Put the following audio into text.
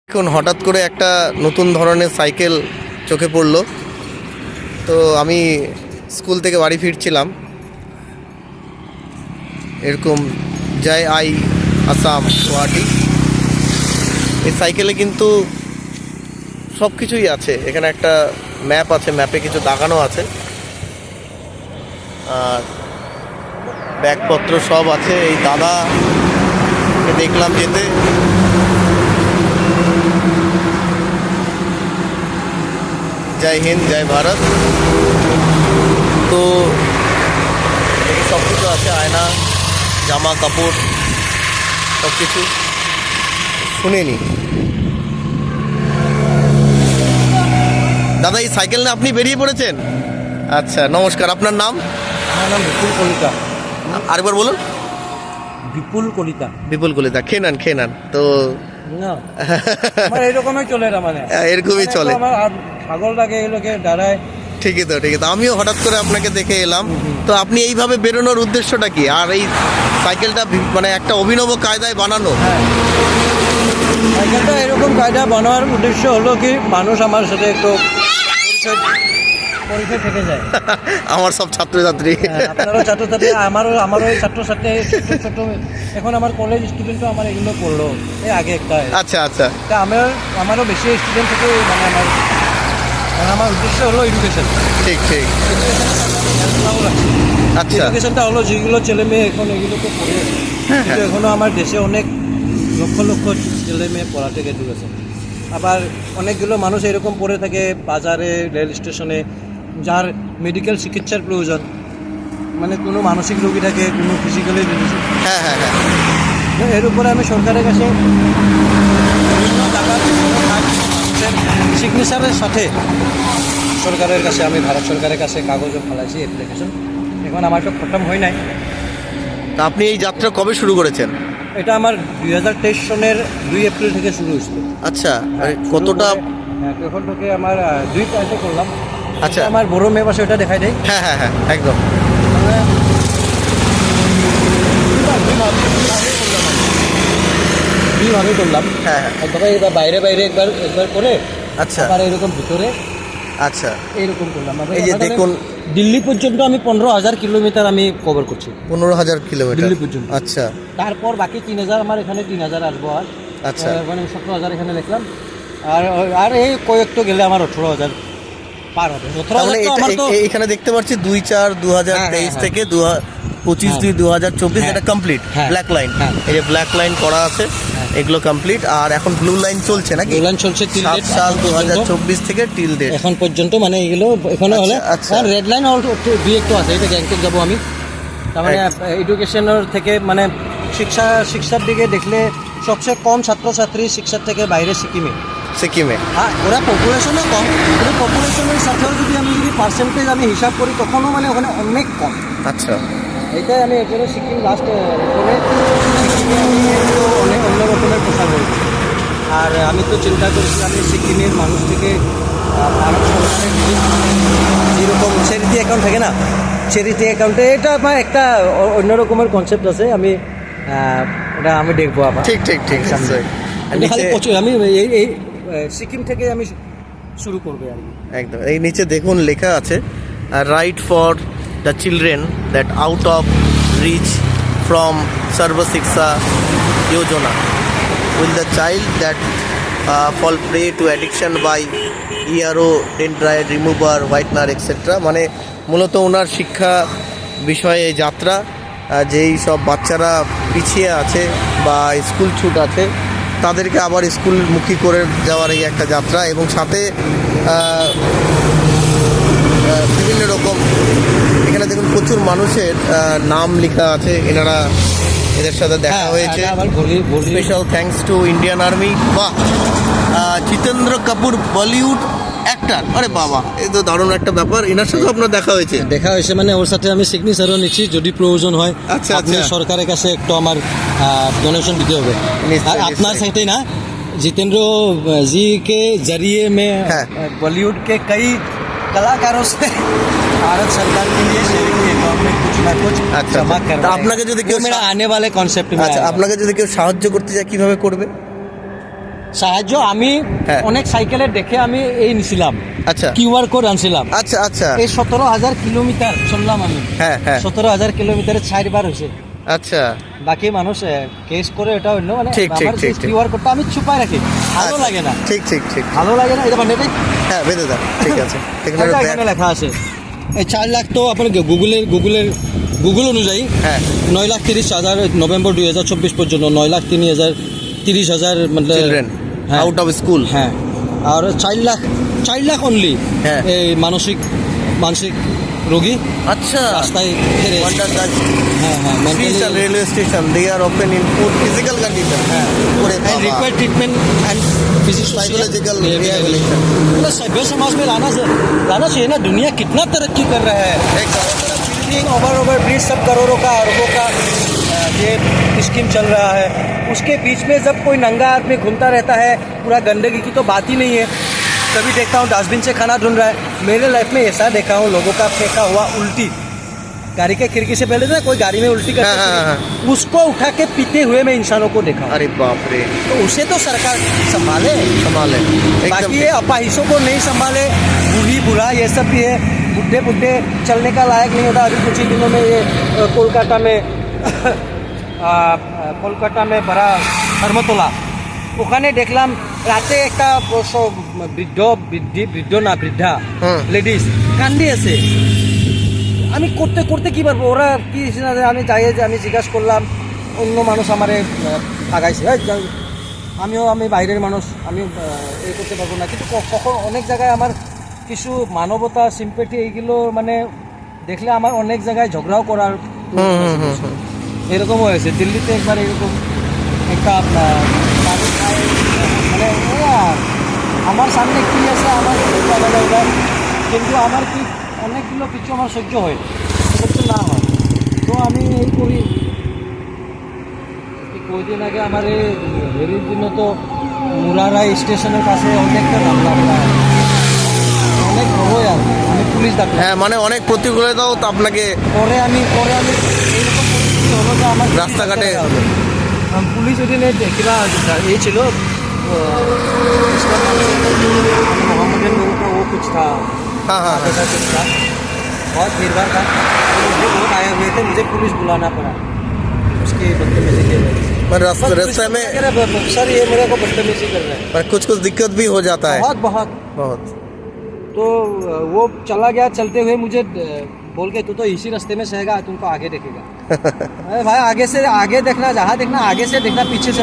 এখন হঠাৎ করে একটা নতুন ধরনের সাইকেল চোখে পড়লো। তো আমি স্কুল থেকে বাড়ি ফিরছিলাম, এরকম জয় আই আসাম গুয়াহাটি। এই সাইকেলে কিন্তু সব কিছুই আছে। এখানে একটা ম্যাপ আছে, ম্যাপে কিছু দাগানো আছে, আর ব্যাগপত্র সব আছে। এই দাদা দেখলাম যেতে, জয় হিন্দ জয় ভারত। তো সব কিছু আছে, আয়না, জামা কাপড় সব কিছু। শুনিনি দাদা, এই সাইকেল নিয়ে আপনি বেরিয়ে পড়েছেন? আচ্ছা, নমস্কার। আপনার নাম? আমার নাম বিপুল কলিতা। আরেকবার বলুন। বিপুল কলিতা। বিপুল কলিতা। খেয়ে নেন। তো না, আমার এরকমই চলে না, মানে এরকমই চলে। আমার ছাগল লাগে এগুলোকে দাঁড়ায়। ঠিকই তো। আমিও হঠাৎ করে আপনাকে দেখে এলাম। তো আপনি এইভাবে বেরোনোর উদ্দেশ্যটা কি? আর এই সাইকেলটা মানে একটা অভিনব কায়দায় বানানো। সাইকেলটা এরকম কায়দা বানানোর উদ্দেশ্য হলো কি, মানুষ আমার সাথে একটু পরিচয় থেকে যায়। আমার সব ছাত্রছাত্রী, আপনারও ছাত্রছাত্রী, আমারও ছাত্রছাত্রী ছোট। এখন আমার কলেজ স্টুডেন্টও আমার এগুলো পড়লো এই আগে একটা। আচ্ছা। তা আমারও বেশি স্টুডেন্ট থেকে, মানে আমার উদ্দেশ্য হলো এডুকেশন। ঠিক। আচ্ছা। এডুকেশনটা হলো যেগুলো ছেলে মেয়ে এখন এগুলো তো পড়ে, কিন্তু এখনো আমার দেশে অনেক লক্ষ লক্ষ ছেলে মেয়ে পড়া থেকে এডুকেশন। আবার অনেকগুলো মানুষ এরকম পড়ে থাকে বাজারে, রেল স্টেশনে, যার মেডিকেল চিকিৎসার প্রয়োজন, মানে কোনো মানসিক রোগী থাকে, কোনো ফিজিক্যালি রোগী। হ্যাঁ। এর উপরে আমি সরকারের কাছে বিভিন্ন জায়গার মানুষের সিগনেচারের সাথে সরকারের কাছে, আমি ভারত সরকারের কাছে কাগজও ফেলাইছি, অ্যাপ্লিকেশন। এখন আমার তো খতম হয় নাই। তা আপনি এই যাত্রা কবে শুরু করেছেন? এটা আমার 2023 সনের 2 এপ্রিল থেকে শুরু হয়েছিল। আচ্ছা, কতটা? তখন থেকে আমার 2 পয়েন্টে করলাম। আচ্ছা, আমার বড় মেয়ে পাশে ওটা দেখাই দেয়। হ্যাঁ, একদম। দুইভাবে করলাম। হ্যাঁ। এবার বাইরে একবার করে, আচ্ছা। আবার এরকম ভিতরে, আচ্ছা, এইরকম করলাম। এই যে দেখুন, দিল্লি পর্যন্ত আমি 15,000 কিলোমিটার আমি কভার করছি। 15,000 কিলোমিটার দিল্লি পর্যন্ত। আচ্ছা। তারপর বাকি 3,000 আমার এখানে 3,000 আসবো। আর আচ্ছা, মানে 17,000 এখানে লিখলাম। আর এই কয়েকটা গেলে আমার 18,000 পার হবে। 18,000 এখানে দেখতে পাচ্ছি 2/4/2023 থেকে 25/2/2024 এটা কমপ্লিট। ব্ল্যাক লাইন, এই যে ব্ল্যাক লাইন করা আছে, এগুলো কমপ্লিট। আর এখন ব্লু লাইন চলছে নাকি? ব্লু লাইন চলছে 7 সাল 2024 থেকে টিল ডেট এখন পর্যন্ত, মানে এগুলো এখানে হলে। আর রেড লাইন দুই একটু আছে, এটা গ্যাংটক যাবো আমি। তার মানে এডুকেশনের থেকে, মানে শিক্ষার দিকে দেখলে সবচেয়ে কম ছাত্রছাত্রী শিক্ষার থেকে বাইরে সিকিমে। হ্যাঁ, ওরা পপুলেশনও কম, কিন্তু পপুলেশনের সাথেও যদি পার্সেন্টেজ আমি হিসাব করি, তখনও মানে ওখানে অনেক কম। আচ্ছা, এইটাই আমি এরপরে সিকিম লাস্ট করে সিকিমে আমি অনেক অন্য রকমের প্রচার করবো। আর আমি তো চিন্তা করছি, আমি সিকিমের মানুষ থেকে ভারত সরকারের যেরকম চ্যারিটি অ্যাকাউন্ট থাকে না, চ্যারিটি অ্যাকাউন্টে এটা আমার একটা অন্য রকমের কনসেপ্ট আছে। আমি এটা আমি দেখবো আবার। ঠিক। আমি এই সিকিম থেকে আমি শুরু করবো আর কি। একদম। এই নিচে দেখুন লেখা আছে, right for the children that out of reach from Sarva Shiksha Yojana will the child that fall prey to addiction by yarrow Dendrite remover whitener et cetera. মানে মূলত ওনার শিক্ষা বিষয়ে এই যাত্রা, যেই সব বাচ্চারা পিছিয়ে আছে বা স্কুল ছুট আছে, তাদেরকে আবার স্কুলমুখী করে যাওয়ার এই একটা যাত্রা। এবং সাথে বিভিন্ন রকম, এখানে দেখুন প্রচুর মানুষের নাম লেখা আছে। এদের সাথে দেখা হয়েছে। Special thanks to Indian army. বাহ, জিতেন্দ্র কাপুর বলিউড অ্যাক্টর। আরে বাবা, এই তো দারুণ একটা ব্যাপার। এনার সাথে আপনার দেখা হয়েছে? মানে ওর সাথে আমি সিগনেচারও নিচ্ছি, যদি প্রয়োজন হয়। আচ্ছা। সরকারের কাছে একটু আমার ডোনেশন দিতে হবে। আর আপনার সাথে না, जितेंद्र जी के जरिए में बॉलीवुड के कई कलाकारों से भारत सरकार के लिए शेयरिंग के काम में कुछ ना कुछ जमा कर रहा है। আপনাকে যদি কেউ मेरा आने वाले कॉन्सेप्ट में। আচ্ছা, আপনাকে যদি কেউ সাহায্য করতে চায় কিভাবে করবে? সাহায্য আমি হ্যাঁ। অনেক সাইকেলের দেখে আমি এই নিছিলাম, আচ্ছা কিউআর কোড আনছিলাম। আচ্ছা আচ্ছা এই 17,000 কিলোমিটার চললাম আমি। হ্যাঁ হ্যাঁ 17,000 কিলোমিটারে 4 হয়েছে। আচ্ছা বাকি মানুষ কেস করে, এটা অন্য মানে ঠিক, ঠিক, আমার ঠিক, ঠিক। কিউআর কোডটা আমি ছুপায় রাখি, ভালো আচ্ছা, লাগে না, ঠিক ঠিক ঠিক ভালো লাগে না, এটা মানে হ্যাঁ বেঁধে দাও ঠিক আছে এখানে এটা ব্যাগ এখানে লেখা আছে। এই 4 লাখ তো আপনার গুগল অনুযায়ী হ্যাঁ 9,30,000 নভেম্বর 2024 পর্যন্ত 9,30,000 মানে চিলড্রেন হ্যাঁ। আউট অফ স্কুল হ্যাঁ, আর 4 লাখ অনলি হ্যাঁ। এই মানসিক রোগী আচ্ছা রাস্তায় ফেরে Under the হ্যাঁ হ্যাঁ streets and railway station they are often in poor physical condition हाँ। ওরে एंड বাবা। Required treatment and Psychological rehabilitation। मतलब सभ्य समाज में लाना चाहिए ना। दुनिया कितना तरक्की कर रहा है, एकदम बिल्डिंग ओवर ब्रिज सब करोड़ों का अरबों का ये स्कीम चल रहा है, उसके बीच में जब कोई नंगा आदमी घूमता रहता है, पूरा गंदगी की तो बात ही नहीं है। कभी देखता हूँ डस्टबिन से खाना ढूंढ रहा है, मेरे लाइफ में ऐसा देखा हूँ लोगों का फेंका हुआ उल्टी गाड़ी के खिड़की से पहले था कोई गाड़ी में उल्टी करता हाँ, हाँ, है, उसको उठा के पीते हुए मैं इंसानों को देखा हूँ। अरे बाप रे तो उसे तो सरकार संभाले, संभाले एकदम बाकी ये अपाहिशों को नहीं संभाले, बूढ़ी बूढ़ा ये सब भी है, बुढ़े चलने का लायक नहीं होता। अभी कुछ ही दिनों में ये कोलकाता में बड़ा धर्मतला ওখানে দেখলাম রাতে একটা বৃদ্ধা হুম। লেডিস কান্দি আছে। আমি করতে করতে কি পারবো, ওরা কি আমি যাই যে আমি জিজ্ঞাসা করলাম, অন্য মানুষ আমারে ভাগাইছে, আমি বাইরের মানুষ, আমি এই করতে পারবো না। কিন্তু কখন অনেক জায়গায় আমার কিছু মানবতা সিম্পেথি এইগুলো মানে দেখলে আমার অনেক জায়গায় ঝগড়াও করার এরকমও হয়েছে। দিল্লিতে একবার এরকম একটা মানুষ মানে আমার সামনে কি আছে আমার এবার, কিন্তু আমার কি অনেকগুলো কিছু আমার সহ্য হয়, সহ্য না হয়। তো আমি এই করি, কয়দিন আগে আমার এই হেরির দিনও তো মুরারাই স্টেশনের কাছে অনেকটা মামলা হয়, অনেক বড় আর আমি পুলিশ ডাক্তার। হ্যাঁ মানে অনেক প্রতিকূলতাও তো আপনাকে পরে আমি এইরকম পরিস্থিতি হলো যে আমার রাস্তাঘাটে পুলিশ ওদিনে কিবা এই ছিল मोहम्मद का वो कुछ था, हाँ हाँ हाँ। ऐसा कुछ था, बहुत भीड़ भाड़ था। मुझे लोग आए हुए थे, मुझे पुलिस बुलाना पड़ा उसकी बदतमीजी के वजह से। पर रास्ते में सर ये मेरे को बदतमीजी कर रहा है, पर कुछ दिक्कत भी हो जाता है बहुत बहुत। बहुत तो वो चला गया, चलते हुए मुझे बोल के तू तो इसी रास्ते में सहेगा, तुमको आगे देखेगा। अरे भाई आगे से आगे देखना, जहाँ देखना आगे से देखना, पीछे से